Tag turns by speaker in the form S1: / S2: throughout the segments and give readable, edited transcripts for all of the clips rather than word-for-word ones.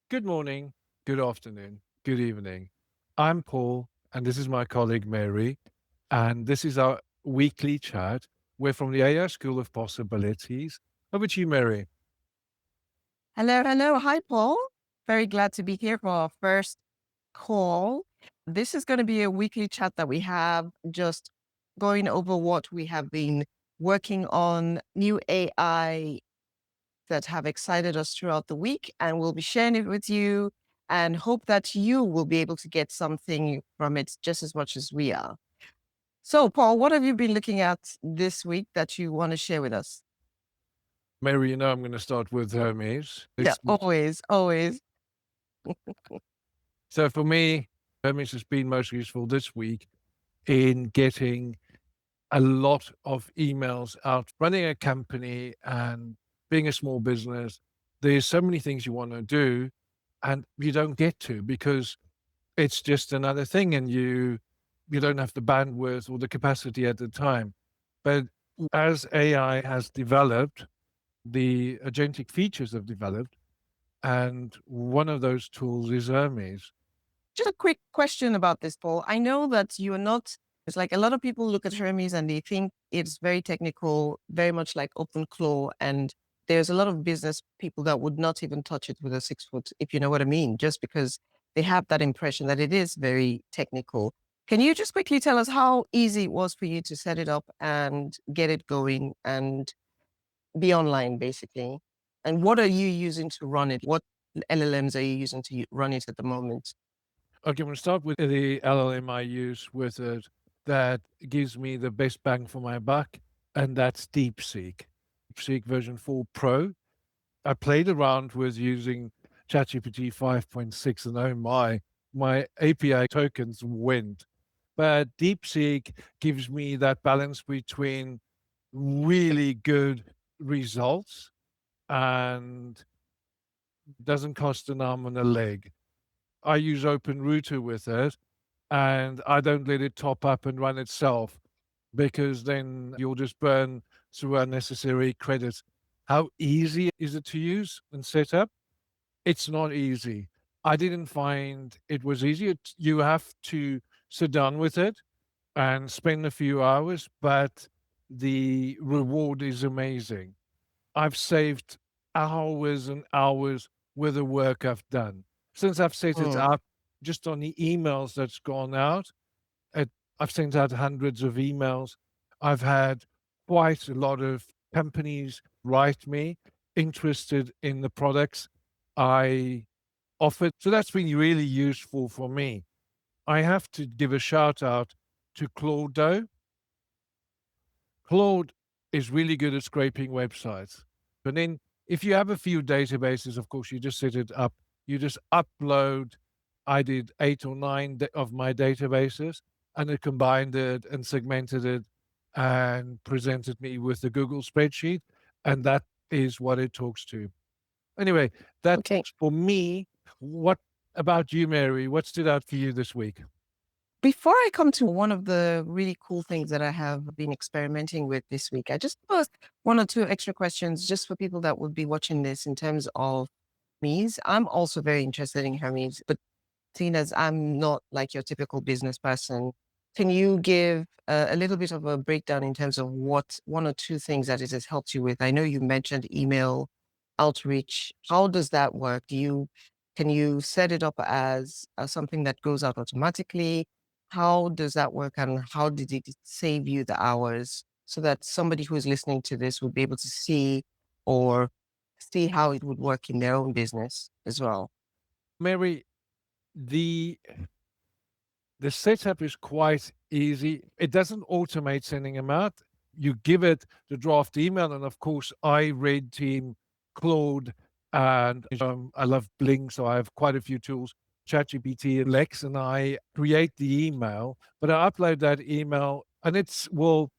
S1: Good morning, good afternoon, good evening. I'm Paul, and this is my colleague Mary, and this is our weekly chat. We're from the AI School of Possibilities. Over to you, Mary.
S2: Hello, hello. Hi, Paul. Very glad to be here for our first call. This is going to be a weekly chat that we have just going over what we have been working on, new AI that have excited us throughout the week, and we'll be sharing it with you and hope that you will be able to get something from it just as much as we are. So, Paul, what have you been looking at this week that you want to share with us?
S1: Mary, you know I'm going to start with Hermes.
S2: Yeah, always, always.
S1: So for me, Hermes has been most useful this week in getting a lot of emails out. Running a company and being a small business, there's so many things you want to do and you don't get to because it's just another thing and you don't have the bandwidth or the capacity at the time. But as AI has developed, the agentic features have developed, and one of those tools is Hermes.
S2: Just a quick question about this, Paul. I know that you are not, it's like a lot of people look at Hermes and they think it's very technical, very much like OpenClaw. And there's a lot of business people that would not even touch it with a 6 foot, if you know what I mean, just because they have that impression that it is very technical. Can you just quickly tell us how easy it was for you to set it up and get it going and be online, basically? And what are you using to run it? What LLMs are you using to run it at the moment?
S1: Okay, I'm going to start with the LLM I use with it that gives me the best bang for my buck, and that's DeepSeek. DeepSeek version 4 Pro. I played around with using ChatGPT 5.6, and oh my API tokens went. But DeepSeek gives me that balance between really good results and doesn't cost an arm and a leg. I use OpenRouter with it, and I don't let it top up and run itself because then you'll just burn through unnecessary credits. How easy is it to use and set up? It's not easy. I didn't find it was easy. You have to sit down with it and spend a few hours, but the reward is amazing. I've saved hours and hours with the work I've done. Since I've set it
S2: Mm.
S1: up, just on the emails that's gone out, it, I've sent out hundreds of emails. I've had quite a lot of companies write me interested in the products I offered. So that's been really useful for me. I have to give a shout out to Claude. Claude is really good at scraping websites. But then if you have a few databases, of course, you just set it up. You just upload. I did 8 or 9 of my databases, and it combined it and segmented it and presented me with the Google spreadsheet. And that is what it talks to. Anyway, that's
S2: Okay.
S1: for me. What about you, Mary? What stood out for you this week?
S2: Before I come to one of the really cool things that I have been experimenting with this week, I just posed one or two extra questions just for people that would be watching this in terms of Hermes. I'm also very interested in Hermes, but seeing as I'm not like your typical business person, can you give a little bit of a breakdown in terms of what one or two things that it has helped you with? I know you mentioned email outreach. How does that work? Can you set it up as something that goes out automatically? How does that work, and how did it save you the hours so that somebody who is listening to this would be able to see or see how it would work in their own business as well?
S1: Mary, the the setup is quite easy. It doesn't automate sending them out. You give it the draft email, and of course, I red team Claude, and I love Bling, so I have quite a few tools. ChatGPT and Lex, and I create the email, but I upload that email, and it's will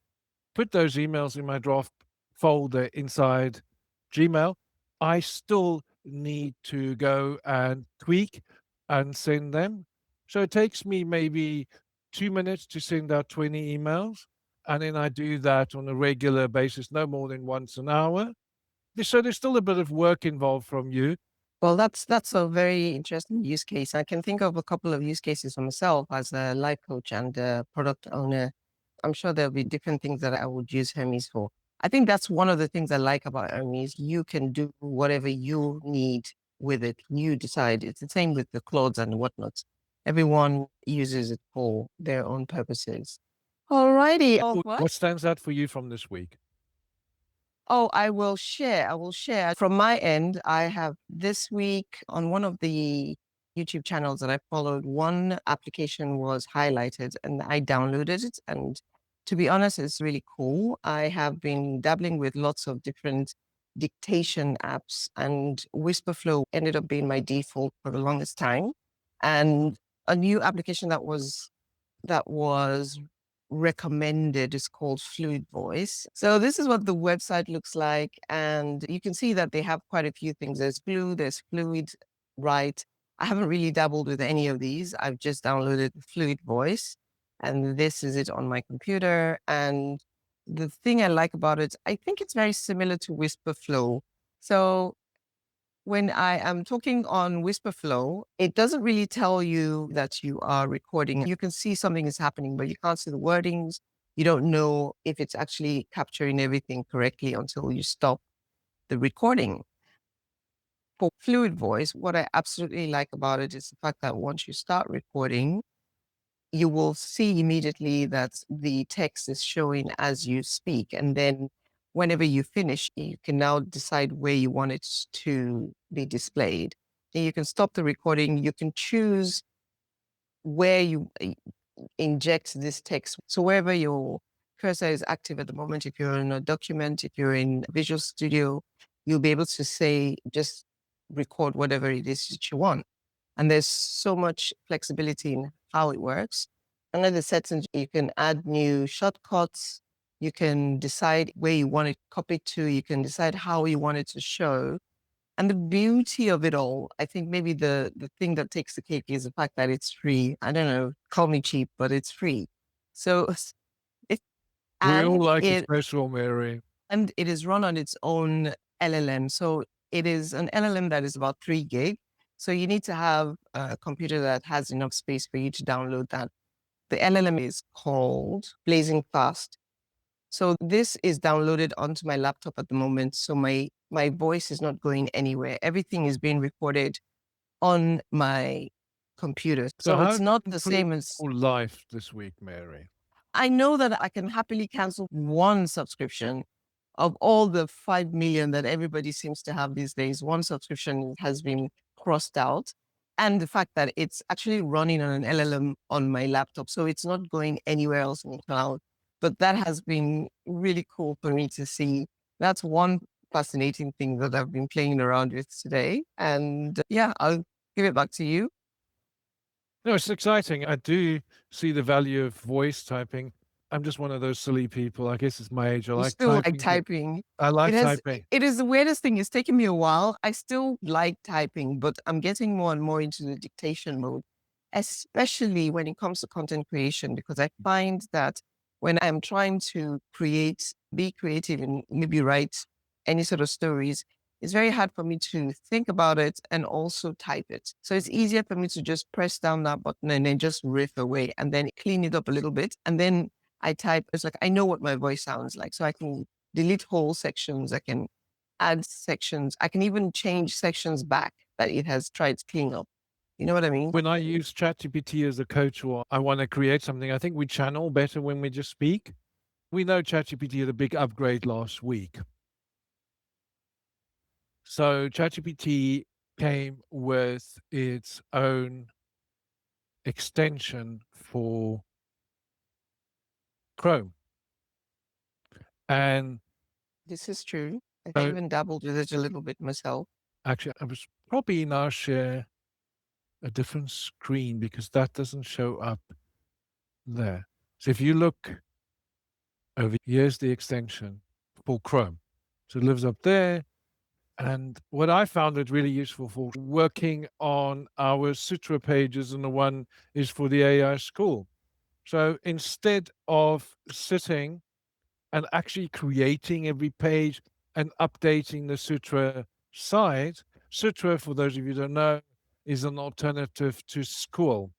S1: put those emails in my draft folder inside Gmail. I still need to go and tweak and send them. So it takes me maybe 2 minutes to send out 20 emails. And then I do that on a regular basis, no more than once an hour. So there's still a bit of work involved from you.
S2: Well, that's a very interesting use case. I can think of a couple of use cases for myself as a life coach and a product owner. I'm sure there'll be different things that I would use Hermes for. I think that's one of the things I like about Hermes. You can do whatever you need with it. You decide. It's the same with the clothes and whatnot. Everyone uses it for their own purposes. Alrighty. Oh, what?
S1: What stands out for you from this week?
S2: Oh, I will share. I will share. From my end, I have this week on one of the YouTube channels that I followed, one application was highlighted and I downloaded it. And to be honest, it's really cool. I have been dabbling with lots of different dictation apps, and Whisperflow ended up being my default for the longest time. And a new application that was recommended is called Fluid Voice. So this is what the website looks like. And you can see that they have quite a few things. There's Blue, there's Fluid, right? I haven't really dabbled with any of these. I've just downloaded Fluid Voice, and this is it on my computer. And the thing I like about it, I think it's very similar to Whisperflow. So when I am talking on Whisperflow, it doesn't really tell you that you are recording. You can see something is happening, but you can't see the wordings. You don't know if it's actually capturing everything correctly until you stop the recording. For Fluid Voice, what I absolutely like about it is the fact that once you start recording, you will see immediately that the text is showing as you speak. And then whenever you finish, you can now decide where you want it to be displayed. And you can stop the recording. You can choose where you inject this text. So wherever your cursor is active at the moment, if you're in a document, if you're in Visual Studio, you'll be able to say, just record whatever it is that you want. And there's so much flexibility in how it works. Under the settings, you can add new shortcuts. You can decide where you want it copied to. You can decide how you want it to show. And the beauty of it all, I think maybe the thing that takes the cake is the fact that it's free. I don't know, call me cheap, but it's free. So it
S1: We all
S2: and
S1: like
S2: it
S1: espresso, Mary.
S2: and it is run on its own LLM. So it is an LLM that is about 3 gig. So you need to have a computer that has enough space for you to download that. The LLM is called Blazing Fast. So this is downloaded onto my laptop at the moment. So my voice is not going anywhere. Everything is being recorded on my computer.
S1: So
S2: So
S1: how
S2: it's
S1: did
S2: not
S1: it
S2: the
S1: improve
S2: same as
S1: your life this week, Mary?
S2: I know that I can happily cancel one subscription of all the 5 million that everybody seems to have these days. One subscription has been crossed out. And the fact that it's actually running on an LLM on my laptop. So it's not going anywhere else in the cloud. But that has been really cool for me to see. That's one fascinating thing that I've been playing around with today. And yeah, I'll give it back to you.
S1: No, it's exciting. I do see the value of voice typing. I'm just one of those silly people. I guess it's my age. I
S2: You
S1: like
S2: still like
S1: typing, but
S2: typing.
S1: I like typing.
S2: It is the weirdest thing. It's taken me a while. I still like typing, but I'm getting more and more into the dictation mode, especially when it comes to content creation, because I find that when I'm trying to be creative and maybe write any sort of stories, it's very hard for me to think about it and also type it. So it's easier for me to just press down that button and then just riff away and then clean it up a little bit. And then I type, it's like I know what my voice sounds like. So I can delete whole sections. I can add sections. I can even change sections back that it has tried to clean up. You know what I mean?
S1: When I use ChatGPT as a coach or I want to create something, I think we channel better when we just speak. We know ChatGPT had a big upgrade last week. So ChatGPT came with its own extension for Chrome. And
S2: This is true. I've
S1: so
S2: even dabbled with it a little bit myself.
S1: actually, I was probably now share a different screen because that doesn't show up there. So if you look over, here's the extension for Chrome. So it lives up there. And what I found it really useful for working on our Sutra pages, and the one is for the AI school. So instead of sitting and actually creating every page and updating the Sutra site, Sutra, for those of you who don't know, is an alternative to school.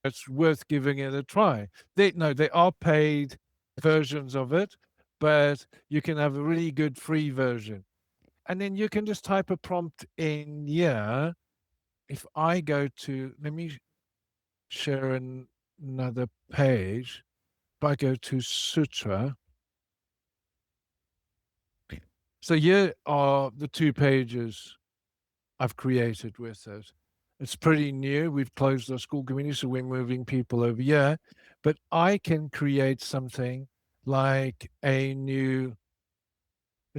S1: It's worth giving it a try. There are paid versions of it, but you can have a really good free version. And then you can just type a prompt in here. If I go to, let me share another page. If I go to Sutra, so here are the 2 pages I've created with it. It's pretty new. We've closed our school community, so we're moving people over here. But I can create something like let's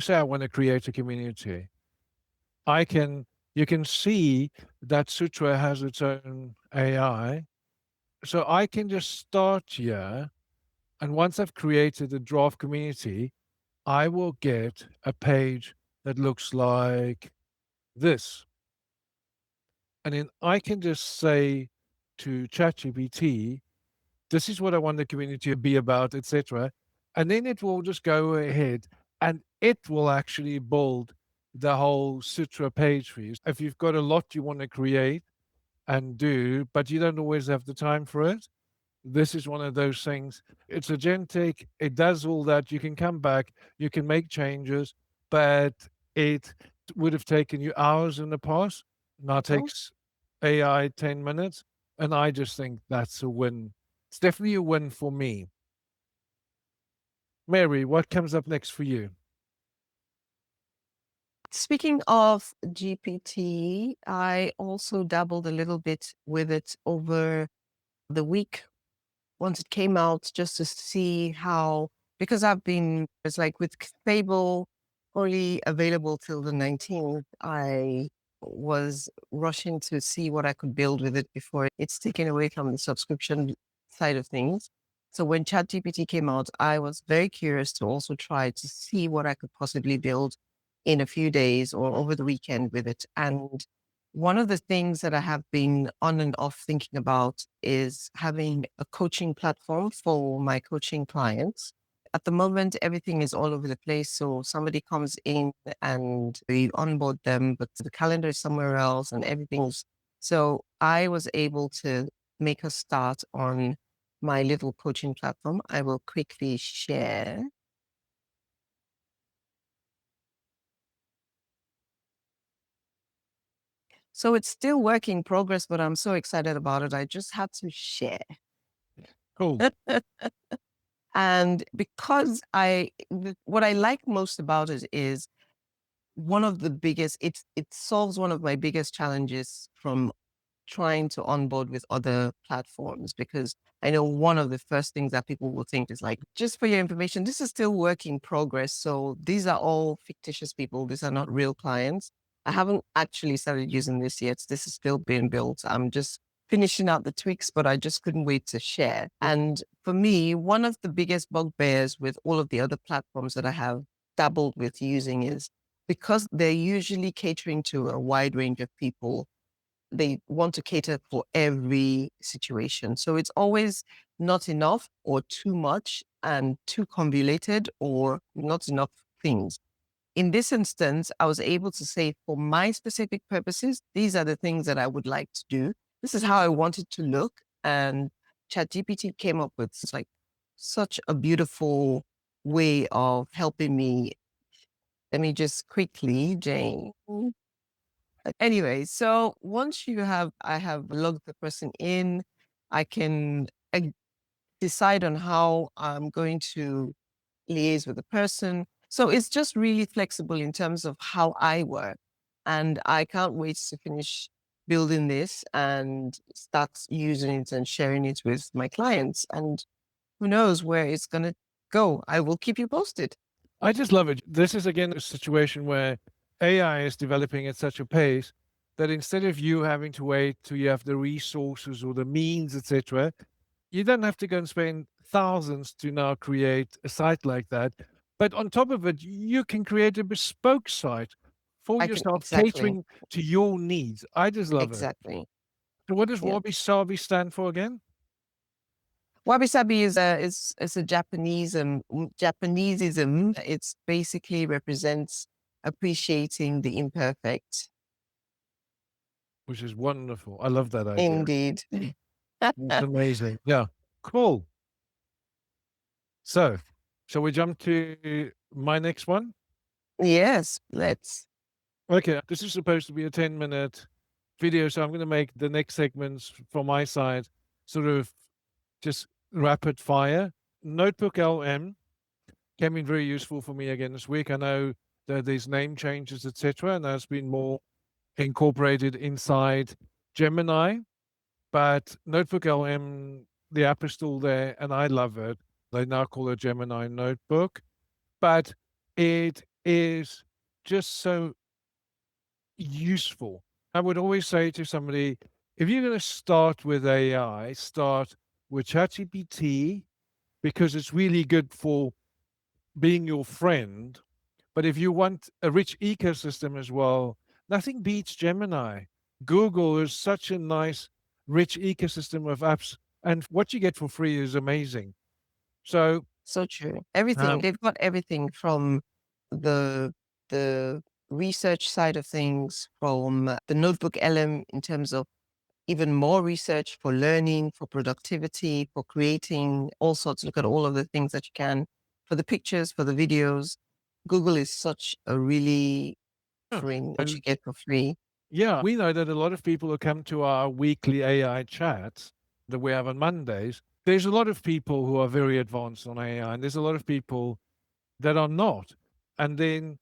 S1: say I want to create a community. I can, you can see that Sutra has its own AI. So I can just start here. And once I've created a draft community, I will get a page that looks like this. And then I can just say to ChatGPT, this is what I want the community to be about, etc. And then it will just go ahead and it will actually build the whole Sutra page for you. If you've got a lot you want to create and do, but you don't always have the time for it, this is one of those things. It's agentic. It does all that. You can come back, you can make changes, but it would have taken you hours in the past. Now
S2: Oh,
S1: takes AI 10 minutes. And I just think that's a win. It's definitely a win for me. Mary, what comes up next for you?
S2: speaking of GPT, I also dabbled a little bit with it over the week once it came out, just to see how, because it's like with Fable only available till the 19th, I was rushing to see what I could build with it before it's taken away from the subscription side of things. So when ChatGPT came out, I was very curious to also try to see what I could possibly build in a few days or over the weekend with it. And one of the things that I have been on and off thinking about is having a coaching platform for my coaching clients. At the moment, everything is all over the place. So somebody comes in and we onboard them, but the calendar is somewhere else and everything's. So I was able to make a start on my little coaching platform. I will quickly share. So it's still work in progress, but I'm so excited about it. I just had to share.
S1: Cool.
S2: And because what I like most about it is one of the biggest, it solves one of my biggest challenges from trying to onboard with other platforms, because I know one of the first things that people will think is like, just for your information, this is still work in progress. So these are all fictitious people. These are not real clients. I haven't actually started using this yet. This is still being built. I'm just finishing out the tweaks, but I just couldn't wait to share. And for me, one of the biggest bugbears with all of the other platforms that I have dabbled with using is because they're usually catering to a wide range of people, they want to cater for every situation. So it's always not enough or too much and too convoluted or not enough things. In this instance, I was able to say, for my specific purposes, these are the things that I would like to do. This is how I want it to look. And ChatGPT came up with like such a beautiful way of helping me. Let me just quickly, Jane. Anyway, so once I have logged the person in, I can decide on how I'm going to liaise with the person. So it's just really flexible in terms of how I work. And I can't wait to finish building this and start using it and sharing it with my clients. And who knows where it's going to go. I will keep you posted.
S1: I just love it. This is again a situation where AI is developing at such a pace that instead of you having to wait till you have the resources or the means, etc., you don't have to go and spend thousands to now create a site like that. But on top of it, you can create a bespoke site for
S2: I can,
S1: yourself,
S2: exactly,
S1: catering to your needs. I just love it.
S2: exactly.
S1: So what does
S2: Yeah.
S1: Wabi Sabi stand for again?
S2: Wabi sabi is a Japaneseism. It's basically represents appreciating the imperfect.
S1: which is wonderful. I love that idea.
S2: Indeed.
S1: It's amazing. Yeah. Cool. So, shall we jump to my next one?
S2: Yes, let's.
S1: Okay. This is supposed to be a 10-minute video, so I'm going to make the next segments from my side sort of just rapid fire. Notebook LM can be very useful for me again this week. I know that there's name changes, etc., and that's been more incorporated inside Gemini. But Notebook LM, the app is still there, and I love it. They now call it Gemini Notebook, but it is just so useful. I would always say to somebody, if you're going to start with AI, start with ChatGPT because it's really good for being your friend. But if you want a rich ecosystem as well, nothing beats Gemini. Google is such a nice, rich ecosystem of apps, and what you get for free is amazing. So,
S2: So true. Everything.
S1: um,
S2: They've got everything from the the research side of things, from the Notebook LM in terms of even more research for learning, for productivity, for creating all sorts. Look at all of the things that you can for the pictures, for the videos. Google is such a really
S1: yeah,
S2: offering what you
S1: and
S2: get for free.
S1: yeah, we know that a lot of people who come to our weekly AI chats that we have on Mondays, there's a lot of people who are very advanced on AI, and there's a lot of people that are not. And then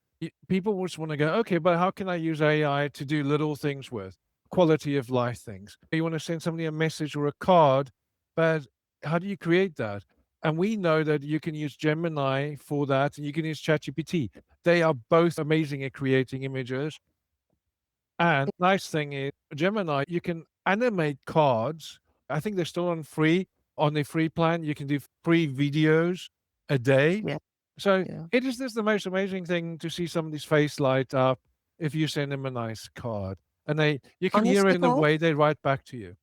S1: people just want to go, okay, but how can I use AI to do little things with quality of life things? You want to send somebody a message or a card, but how do you create that? And we know that you can use Gemini for that, and you can use ChatGPT. They are both amazing at creating images. And nice thing is Gemini, you can animate cards. I think they're still on the free plan. You can do free videos a day.
S2: Yeah,
S1: So
S2: yeah.
S1: it is just the most amazing thing to see somebody's face light up if you send them a nice card. And you can hear it
S2: Honestly,
S1: in the
S2: Paul,
S1: way they write back to you.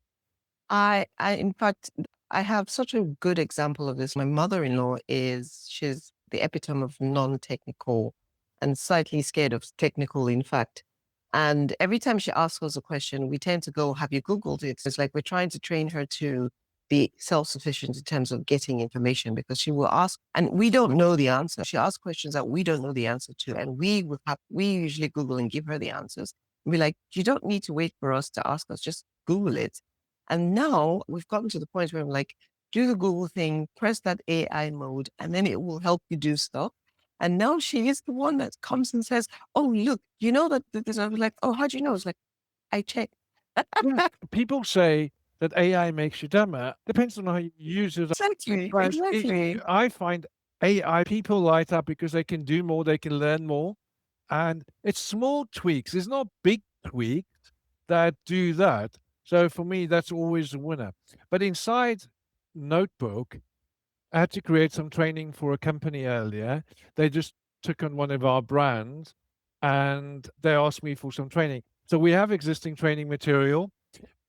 S2: in fact, I have such a good example of this. My mother-in-law she's the epitome of non-technical and slightly scared of technical, in fact. And every time she asks us a question, we tend to go, have you Googled it? It's like we're trying to train her to be self-sufficient in terms of getting information because she will ask, and we don't know the answer. She asks questions that we don't know the answer to, and we usually Google and give her the answers. And be like, you don't need to wait for us to ask us, just Google it. And now we've gotten to the point where I'm like, do the Google thing, press that AI mode, and then it will help you do stuff. And now she is the one that comes and says, oh, look, you know that this. I was like, oh, how do you know? It's like, I checked.
S1: Yeah. People say that AI makes you dumber. Depends on how you use it.
S2: Exactly,
S1: But
S2: exactly.
S1: I find AI people light up because they can do more, they can learn more. And it's small tweaks. It's not big tweaks that do that. So for me, that's always a winner. But inside Notebook, I had to create some training for a company earlier. They just took on one of our brands and they asked me for some training. So we have existing training material,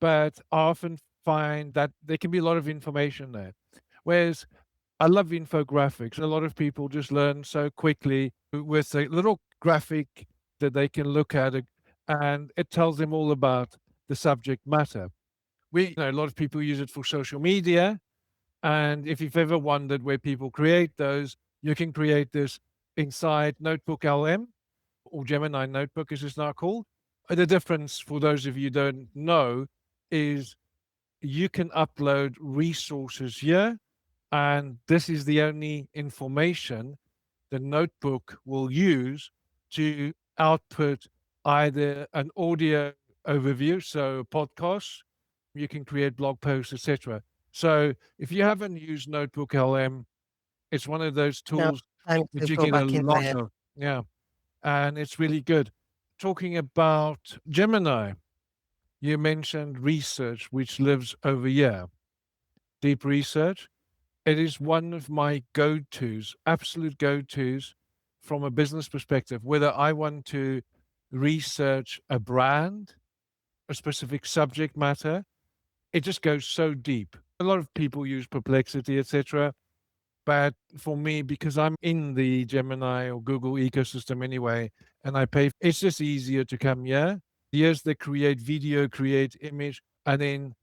S1: but I often find that there can be a lot of information there. Whereas I love infographics. A lot of people just learn so quickly with a little graphic that they can look at it, and it tells them all about the subject matter. A lot of people use it for social media, and if you've ever wondered where people create those, you can create this inside Notebook LM or Gemini Notebook, as it's now called. The difference, for those of you who don't know, is you can upload resources here, and this is the only information the notebook will use to output either an audio overview, so a podcast, you can create blog posts, etc. So if you haven't used Notebook LM, it's one of those
S2: Now,
S1: tools
S2: time
S1: that
S2: to
S1: you
S2: go
S1: get a
S2: back in
S1: lot
S2: there.
S1: of. Yeah, and it's really good. Talking about Gemini, you mentioned research, which lives over here. Deep research. It is one of my go-tos, absolute go-tos from a business perspective, whether I want to research a brand, a specific subject matter, it just goes so deep. A lot of people use Perplexity, etc. But for me, because I'm in the Gemini or Google ecosystem anyway, and I pay, it's just easier to come here. Yes, they create video, create image, and then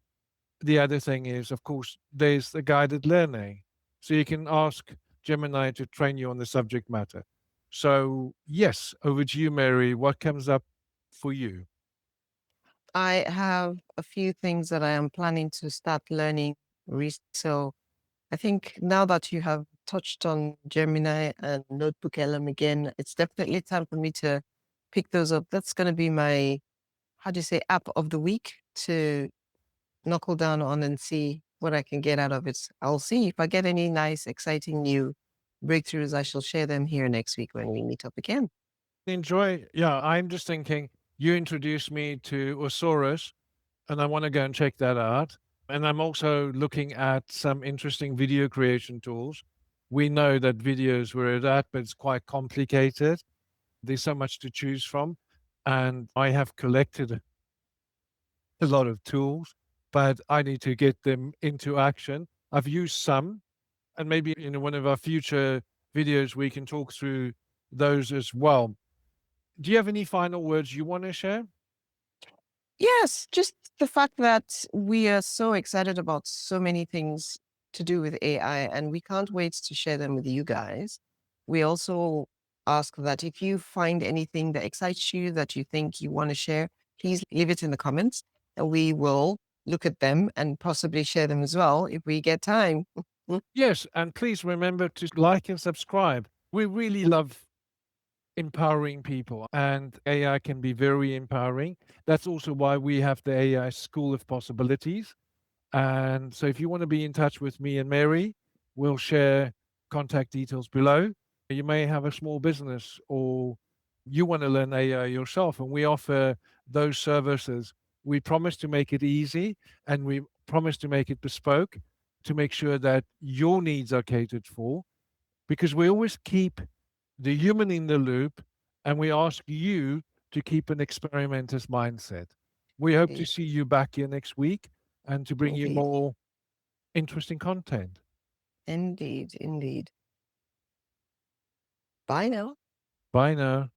S1: the other thing is, of course, there's the guided learning. So you can ask Gemini to train you on the subject matter. So, yes, over to you, Mary. What comes up for you?
S2: I have a few things that I am planning to start learning. So I think now that you have touched on Gemini and Notebook LM again, it's definitely time for me to pick those up. That's going to be my, how do you say, app of the week to knuckle down on and see what I can get out of it. I'll see if I get any nice, exciting new breakthroughs. I shall share them here next week when we meet up again.
S1: Enjoy. Yeah, I'm just thinking you introduced me to Osaurus, and I want to go and check that out. And I'm also looking at some interesting video creation tools. We know that videos were at that, but it's quite complicated. There's so much to choose from. And I have collected a lot of tools, but I need to get them into action. I've used some, and maybe in one of our future videos, we can talk through those as well. Do you have any final words you want to share?
S2: Yes, just the fact that we are so excited about so many things to do with AI and we can't wait to share them with you guys. We also ask that if you find anything that excites you that you think you want to share, please leave it in the comments and we will look at them and possibly share them as well if we get time.
S1: Yes, and please remember to like and subscribe. We really love empowering people, and AI can be very empowering. That's also why we have the AI School of Possibilities. And so if you want to be in touch with me and Mary, we'll share contact details below. You may have a small business or you want to learn AI yourself, and we offer those services. We promise to make it easy and we promise to make it bespoke to make sure that your needs are catered for because we always keep the human in the loop and we ask you to keep an experimenter's mindset. We hope to
S2: Indeed,
S1: see you back here next week and to bring you
S2: indeed,
S1: more interesting content.
S2: indeed, indeed. Bye now.
S1: Bye now.